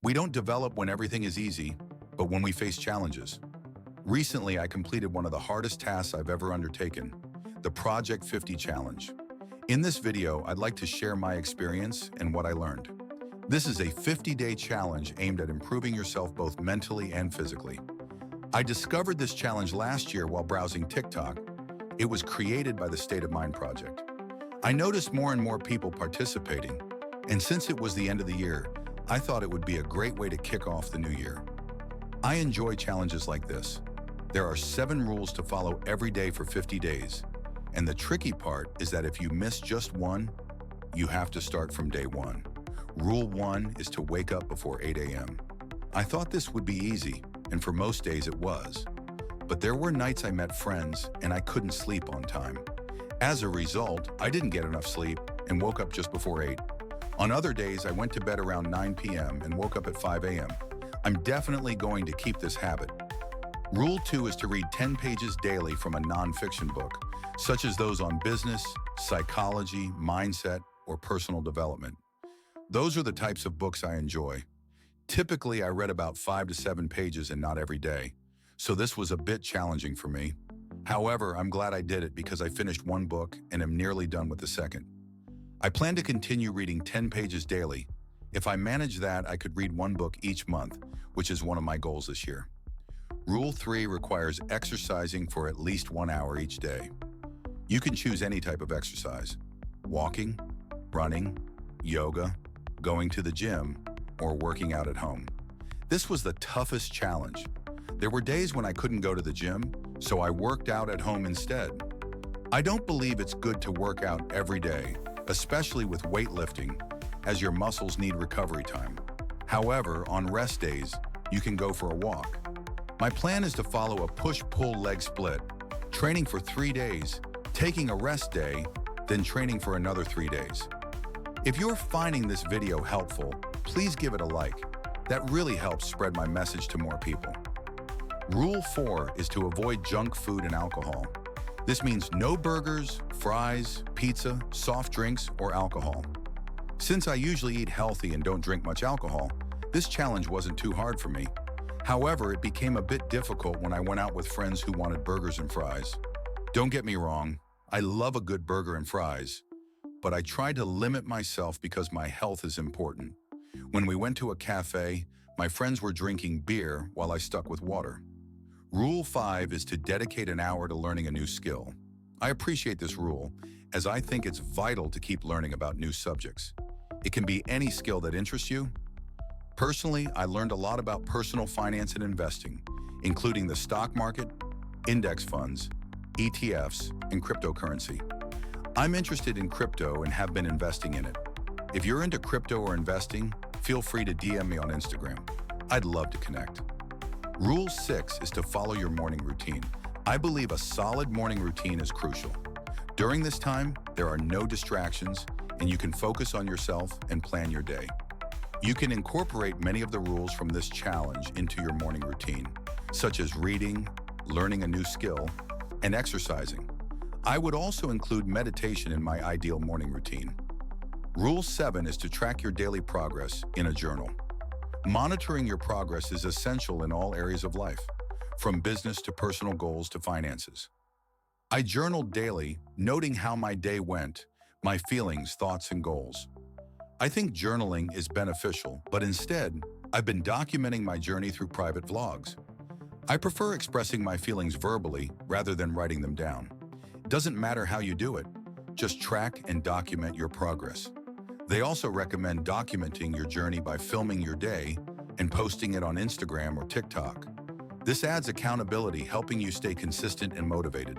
We don't develop when everything is easy, but when we face challenges. Recently, I completed one of the hardest tasks I've ever undertaken, the Project 50 Challenge. In this video, I'd like to share my experience and what I learned. This is a 50-day challenge aimed at improving yourself both mentally and physically. I discovered this challenge last year while browsing TikTok. It was created by the State of Mind Project. I noticed more and more people participating, and since it was the end of the year, I thought it would be a great way to kick off the new year. I enjoy challenges like this. There are 7 rules to follow every day for 50 days. And the tricky part is that if you miss just one, you have to start from day 1. Rule 1 is to wake up before 8 a.m. I thought this would be easy, and for most days it was. But there were nights I met friends and I couldn't sleep on time. As a result, I didn't get enough sleep and woke up just before 8. On other days, I went to bed around 9 p.m. and woke up at 5 a.m. I'm definitely going to keep this habit. Rule 2 is to read 10 pages daily from a non-fiction book, such as those on business, psychology, mindset, or personal development. Those are the types of books I enjoy. Typically, I read about 5 to 7 pages and not every day, so this was a bit challenging for me. However, I'm glad I did it because I finished one book and am nearly done with the second. I plan to continue reading 10 pages daily. If I manage that, I could read one book each month, which is one of my goals this year. Rule 3 requires exercising for at least 1 hour each day. You can choose any type of exercise: walking, running, yoga, going to the gym, or working out at home. This was the toughest challenge. There were days when I couldn't go to the gym, so I worked out at home instead. I don't believe it's good to work out every day, especially with weightlifting, as your muscles need recovery time. However, on rest days, you can go for a walk. My plan is to follow a push-pull leg split, training for 3 days, taking a rest day, then training for another 3 days. If you're finding this video helpful, please give it a like. That really helps spread my message to more people. Rule 4 is to avoid junk food and alcohol. This means no burgers, fries, pizza, soft drinks, or alcohol. Since I usually eat healthy and don't drink much alcohol, this challenge wasn't too hard for me. However, it became a bit difficult when I went out with friends who wanted burgers and fries. Don't get me wrong, I love a good burger and fries, but I tried to limit myself because my health is important. When we went to a cafe, my friends were drinking beer while I stuck with water. Rule 5 is to dedicate an hour to learning a new skill. I appreciate this rule, as I think it's vital to keep learning about new subjects. It can be any skill that interests you. Personally, I learned a lot about personal finance and investing, including the stock market, index funds, ETFs, and cryptocurrency. I'm interested in crypto and have been investing in it. If you're into crypto or investing, feel free to DM me on Instagram. I'd love to connect. Rule 6 is to follow your morning routine. I believe a solid morning routine is crucial. During this time, there are no distractions, and you can focus on yourself and plan your day. You can incorporate many of the rules from this challenge into your morning routine, such as reading, learning a new skill, and exercising. I would also include meditation in my ideal morning routine. Rule 7 is to track your daily progress in a journal. Monitoring your progress is essential in all areas of life, from business to personal goals to finances. I journaled daily, noting how my day went, my feelings, thoughts, and goals. I think journaling is beneficial, but instead, I've been documenting my journey through private vlogs. I prefer expressing my feelings verbally rather than writing them down. It doesn't matter how you do it, just track and document your progress. They also recommend documenting your journey by filming your day and posting it on Instagram or TikTok. This adds accountability, helping you stay consistent and motivated.